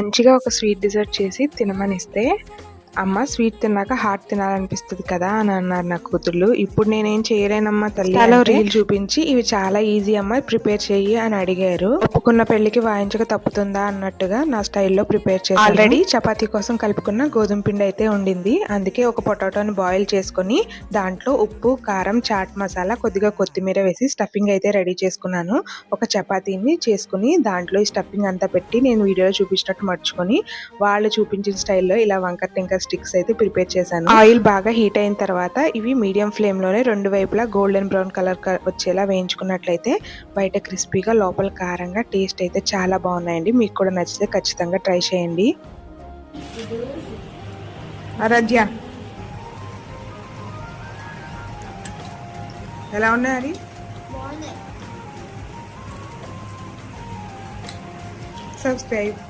మంచిగా ఒక sweet desert చేసి తినమనిస్తే అమ్మ స్వీట్ తిన్నాక హాట్ తినాలనిపిస్తుంది కదా అని అన్నారు నా కూతుళ్ళు. ఇప్పుడు నేనేం చేయలేనమ్మా తల్లి అంటే రీల్ చూపించి ఇవి చాలా ఈజీ అమ్మ ప్రిపేర్ చెయ్యి అని అడిగారు. ఒప్పుకున్న పెళ్లికి వాయించక తప్పుతుందా అన్నట్టుగా నా స్టైల్లో ప్రిపేర్ చేశాను. ఆల్రెడీ చపాతీ కోసం కలుపుకున్న గోధుమ పిండి అయితే ఉండింది. అందుకే ఒక పొటాటోని బాయిల్ చేసుకుని దాంట్లో ఉప్పు, కారం, చాట్ మసాలా, కొద్దిగా కొత్తిమీర వేసి స్టఫింగ్ అయితే రెడీ చేసుకున్నాను. ఒక చపాతీని చేసుకుని దాంట్లో ఈ స్టఫింగ్ అంతా పెట్టి నేను వీడియోలో చూపించినట్టు మర్చుకొని వాళ్ళు చూపించిన స్టైల్లో ఇలా వంకర టింకర్ స్టిక్స్ అయితే ప్రిపేర్ చేశాను. ఆయిల్ బాగా హీట్ అయిన తర్వాత ఇవి మీడియం ఫ్లేమ్ లోనే రెండు వైపులా గోల్డెన్ బ్రౌన్ కలర్ వచ్చేలా వేయించుకున్నట్లయితే బయట క్రిస్పీగా లోపల కారంగా టేస్ట్ అయితే చాలా బాగున్నాయండి. మీకు కూడా నచ్చితే ఖచ్చితంగా ట్రై చేయండి. ఆరాధ్య ఎలా ఉన్నాయి? సబ్స్క్రైబ్.